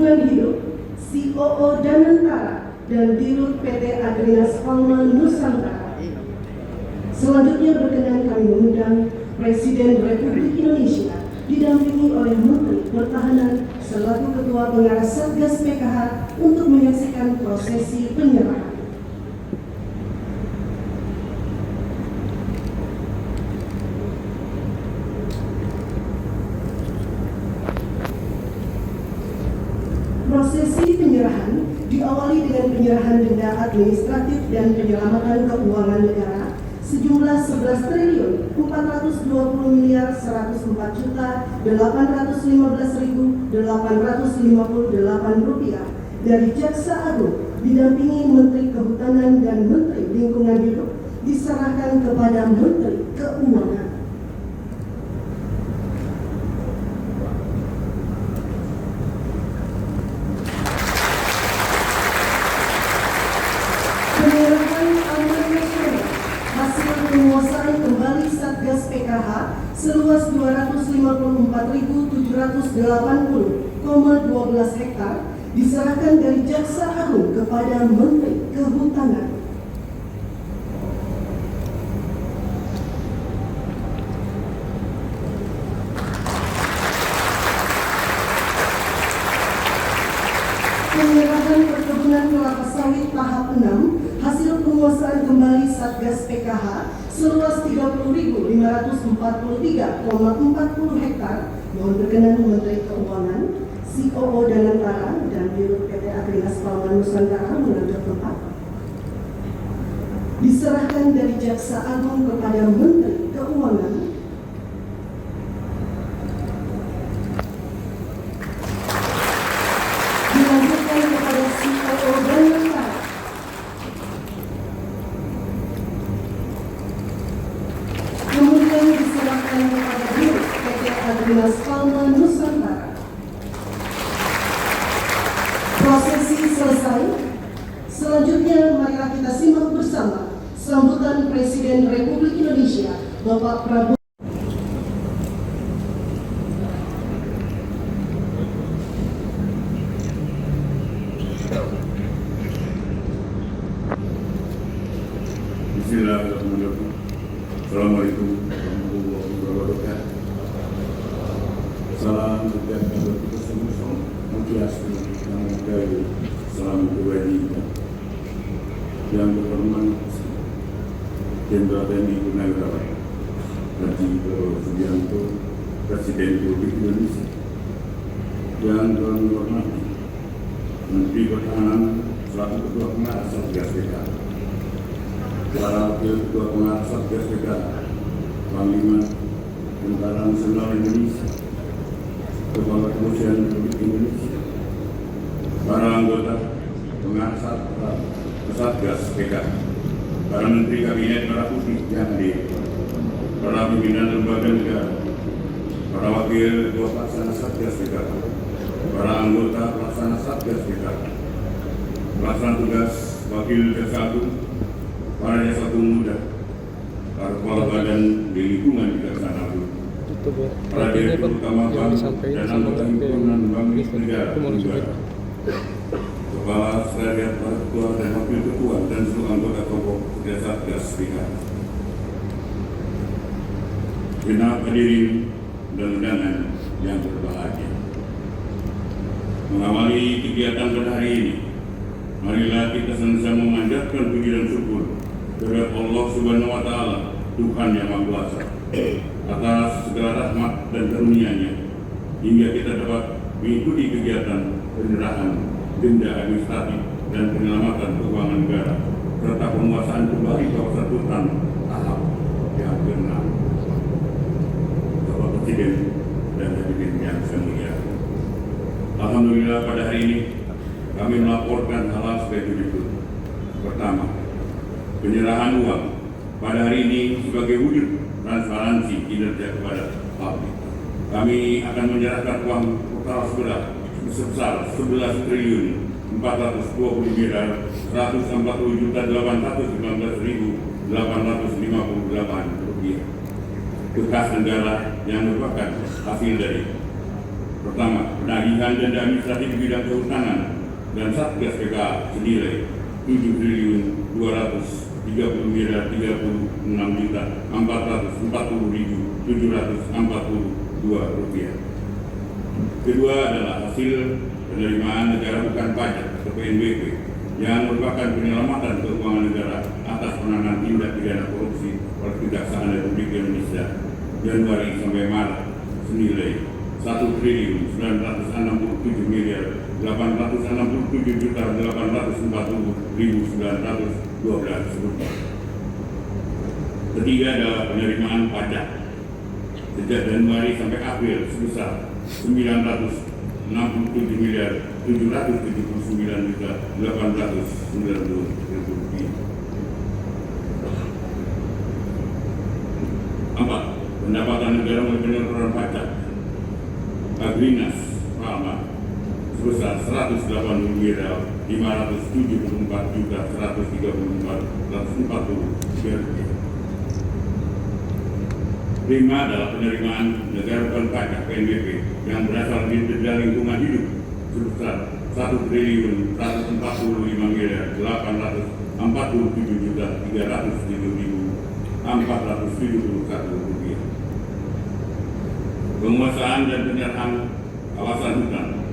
Hidup, COO Danantara dan Dirut PT Agrinas Pharma Nusantara. Selanjutnya berkenan kami mengundang Presiden Republik Indonesia didampingi oleh Menteri Pertahanan selaku Ketua Pengarah Satgas PKH untuk menyaksikan prosesi penyerahan. Prosesi penyerahan diawali dengan penyerahan denda administratif dan penyelamatan keuangan negara sejumlah 11 triliun 420 miliar 104 juta 815.858 rupiah dari Jaksa Agung didampingi Menteri Kehutanan dan Menteri Lingkungan Hidup diserahkan kepada Menteri Keuangan. Penguasaan kembali Satgas PKH seluas 254.780,12 hektar diserahkan dari Jaksa Agung kepada Menteri Kehutanan. Penyerahan perkebunan kelapa sawit tahap 6 hasil penguasaan kembali Satgas PKH seluas 30.543,40 hektar. Mohon berkenan Menteri Keuangan, COO Danantara dan Dirut PT Agrinas Pharma Nusantara mengambil tempat. Diserahkan dari Jaksa Agung kepada Menteri Keuangan. Dilanjutkan kepada COO Danantara. Kemudian diserahkan kepada Dirut PT Agrinas Pharma Nusantara. Prosesi selesai. Selanjutnya marilah kita simak bersama sambutan Presiden Republik Indonesia Bapak Prabowo. Bismillahirrahmanirrahim. Assalamualaikum warahmatullahi wabarakatuh. Salam sejahtera bagi kita semua. Mujiastu nama dari salam kebajikan. Yang terhormat Jenderal TNI Purnawirawan Haji Prabowo Subianto, Presiden Republik Indonesia. Yang terhormati Menteri Pertahanan selaku Ketua Pengarah Satgas PKH. Para Wakil Ketua Pengarah Satgas PKH, Panglima Tentara Nasional Indonesia, Kepala Kepolisian Republik Indonesia, para anggota Pengarah Satgas PKH, para Menteri Kabinet Merah Putih yang hadir, para pimpinan lembaga negara, para Wakil Ketua Pelaksana Satgas PKH, para anggota Pelaksana Satgas PKH, Pelaksana Tugas Wakil Jaksa Agung, para Jaksa Agung Muda, para Kepala Badan di lingkungan Kejaksaan Agung, para Direktur Utama Bank dan anggota himpunan Bank Negara, Kepala Sekretariat, para Ketua dan Wakil Ketua dan seluruh anggota kelompok kerja Satgas PKH. Genap hadirin dan undangan yang berbahagia. Mengawali kegiatan pada hari ini, marilah kita senantiasa memanjatkan puji dan syukur kepada Allah Subhanahu wa Ta'ala, Tuhan yang Maha Kuasa, atas segala rahmat dan karunia-Nya hingga kita dapat mengikuti kegiatan penyerahan denda administratif dan penyelamatan keuangan negara serta penguasaan kembali kawasan hutan tahap yang ke-6. Bapak Presiden dan hadirin yang saya muliakan, Alhamdulillah pada hari ini kami melaporkan hal sebagai berikut. Pertama, penyerahan uang pada hari ini sebagai wujud transparansi kinerja kepada publik. Kami akan menyerahkan uang total sebesar 11 triliun 420 miliar 140.819.858 rupiah ke kas negara yang merupakan hasil dari pertama, penagihan denda administratif di bidang kehutanan dan Satgas PKA senilai 7 triliun 230 miliar 36.440.742 rupiah. Kedua adalah hasil penerimaan negara bukan pajak atau PNBP yang merupakan penyelamatan keuangan negara atas penanganan tindak pidana korupsi oleh Kejaksaan Republik Indonesia Januari sampai Maret senilai 1 triliun 967 miliar 867.840.912 rupiah. Ketiga adalah penerimaan pajak sejak Januari sampai April sebesar 967 miliar 779.890 rupiah. 4. Pendapatan negara melalui penyaluran pajak Agrinas Palma sebesar 180 miliar 574.134.140 rupiah. 5 adalah penerimaan negara bukan pajak PNBP yang berasal dari denda lingkungan hidup sebesar 1 triliun 145 miliar 847.307.471 rupiah. Penguasaan dan penyerahan kawasan hutan.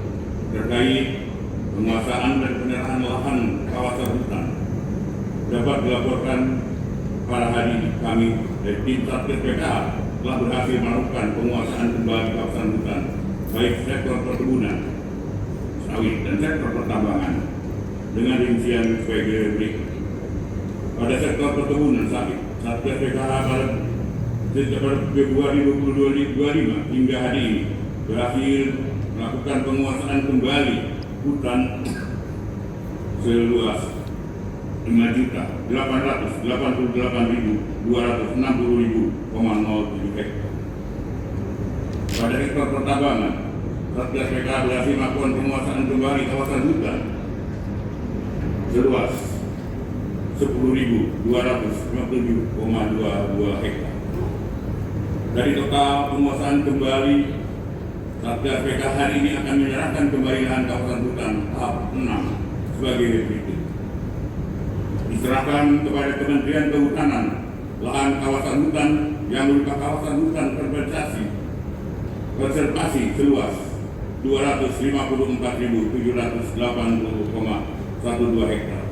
Terkait penguasaan dan penyerahan lahan kawasan hutan dapat dilaporkan pada hari ini kami dari tim Satgas PKA telah berhasil melakukan penguasaan kembali kawasan hutan baik sektor perkebunan, sawit dan sektor pertambangan dengan rincian sebagai berikut. Pada sektor perkebunan sawit, Satgas PKA pada Februari 2025 hingga hari ini berhasil melakukan penguasaan kembali hutan seluas 5.888.260.007 hektar. Pada sektor pertambangan, Satgas PKA berhasil melakukan penguasaan kembali kawasan hutan seluas 10.257,22 hektar. Dari total penguasaan kembali, Satgas PKA hari ini akan menyerahkan kembali lahan kawasan hutan tahap 6 sebagai berikut. Diserahkan kepada Kementerian Kehutanan lahan kawasan hutan yang berupa kawasan hutan konservasi seluas 254.780,12 hektar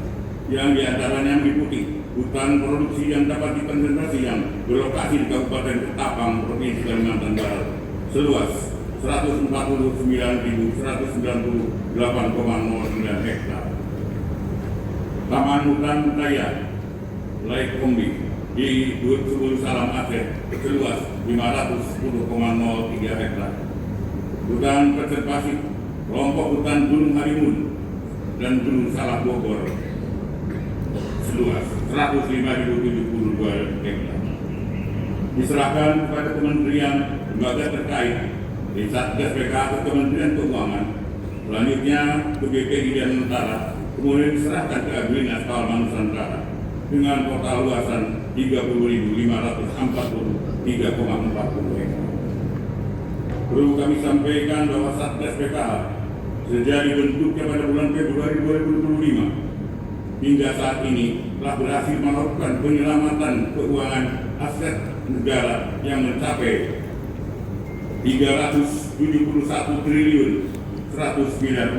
yang diantaranya meliputi hutan produksi yang dapat dikonservasi yang berlokasi di Kabupaten Ketapang, Provinsi Kalimantan Barat seluas 149.198,09 hektar. Taman Hutan Raya Laik Kombi di Subul Salam Aceh seluas 510,03 hektar. Hutan konservasi kelompok hutan Gunung Halimun dan Gunung Salak Bogor seluas 105.072 hektar. Diserahkan kepada kementerian lembaga terkait di Satgas PKA ke Kementerian Keuangan, selanjutnya ke BPI dan Nusantara, kemudian diserahkan ke Agrinas Palma Nusantara dengan total luasan 30.543,40 hektar. Perlu kami sampaikan bahwa Satgas PKA sejak dibentuknya pada bulan Februari 2025 hingga saat ini telah berhasil melakukan penyelamatan keuangan aset negara yang mencapai 371 triliun 100 miliar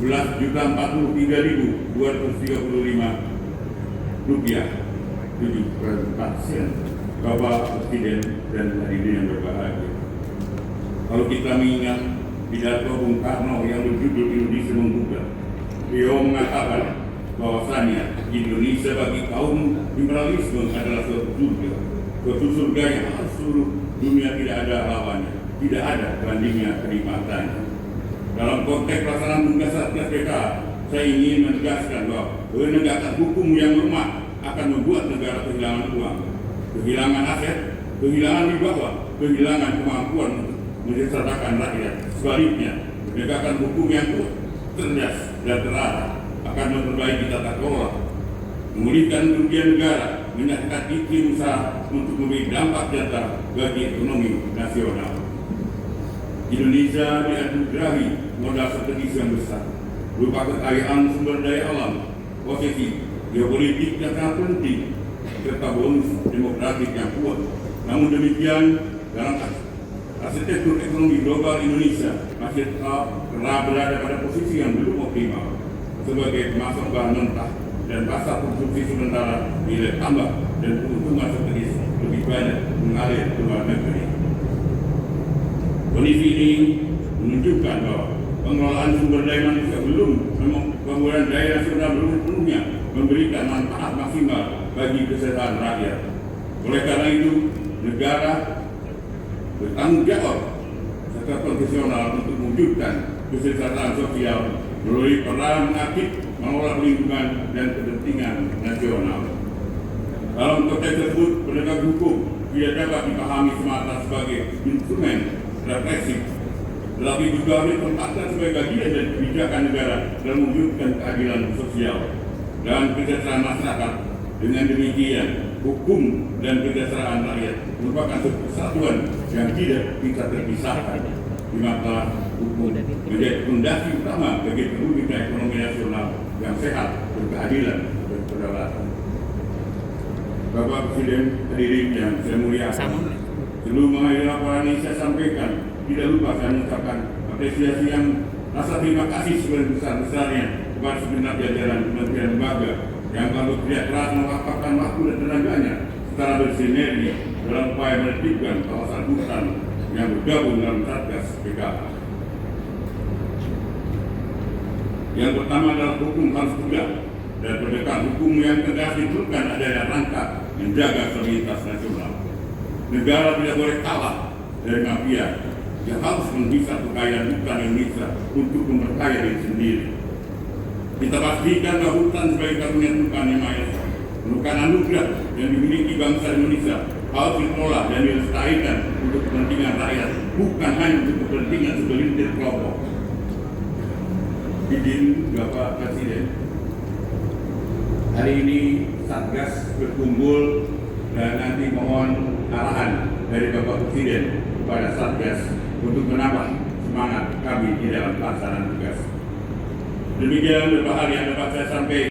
411.043.235 rupiah 7%. Bapak Presiden dan hadirin yang berbahagia, kalau kita mengingat pidato Bung Karno yang berjudul Indonesia Membuka, beliau mengatakan bahwasannya Indonesia bagi kaum liberalisme adalah suatu surga yang seluruh dunia tidak ada lawannya, tidak ada bandingnya kenikmatannya. Dalam konteks pelaksanaan tugas Satgas PKA, saya ingin menegaskan bahwa penegakan hukum yang lemah akan membuat negara kehilangan uang, kehilangan aset, kehilangan wibawa, kehilangan kemampuan untuk mensejahterakan rakyat. Sebaliknya, penegakan hukum yang kuat, cerdas, dan terarah akan memperbaiki tata kelola, memulihkan kerugian negara, meningkatkan iklim usaha untuk memberi dampak nyata bagi ekonomi nasional. Indonesia dianugerahi modal strategis yang besar, berupa kekayaan sumber daya alam, posisi geopolitik yang sangat penting, serta bonus demokratik yang kuat. Namun demikian, dalam arsitektur ekonomi global Indonesia masih tetap berada pada posisi yang belum optimal sebagai pemasok bahan mentah dan pasar konsumsi sementara nilai tambah dan keuntungan strategis lebih banyak mengalir ke luar negeri. Kondisi ini menunjukkan bahwa pengelolaan sumber daya manusia pembangunan daya nasional belum sepenuhnya memberikan manfaat maksimal bagi kesejahteraan rakyat. Oleh karena itu, negara bertanggung jawab secara profesional untuk mewujudkan kesejahteraan sosial melalui peran aktif mengelola lingkungan dan kepentingan nasional. Dalam konteks tersebut, penegak hukum tidak dapat dipahami semata sebagai instrumen represif, tetapi juga harus ditempatkan sebagai bagian dari kebijakan negara dalam mewujudkan keadilan sosial dan kesejahteraan masyarakat. Dengan demikian, hukum dan kesejahteraan rakyat merupakan satu kesatuan yang tidak bisa terpisahkan, di mata hukum menjadi fondasi utama bagi terwujudnya ekonomi nasional yang sehat, berkeadilan, dan kedaulatan. Bapak Presiden, hadirin yang saya muliakan, sebelum mengakhiri laporan ini saya sampaikan, tidak lupa saya mengucapkan apresiasi yang rasa terima kasih sebesar-besarnya kepada segenap jajaran kementerian lembaga yang telah bekerja keras mewakafkan waktu dan tenaganya secara bersinergi dalam upaya menertibkan kawasan hutan yang bergabung dalam Satgas PKA. Yang pertama adalah hukum harus tegak dan penegakan hukum yang tegas diperlukan adanya rangka menjaga stabilitas nasional. Negara tidak boleh kalah dari mafia yang harus menghisap kekayaan hutan Indonesia untuk memperkaya diri sendiri. Kita pastikan bahwa hutan sebagai karunia Tuhan yang Maha Esa, merupakan anugerah yang dimiliki bangsa Indonesia, harus dikelola dan dilestarikan untuk kepentingan rakyat, bukan hanya untuk kepentingan segelintir kelompok. Izin Bapak Presiden, hari ini Satgas berkumpul dan nanti mohon arahan dari Bapak Presiden kepada Satgas untuk menambah semangat kami di dalam pelaksanaan tugas. Demikian beberapa hal yang dapat saya sampaikan.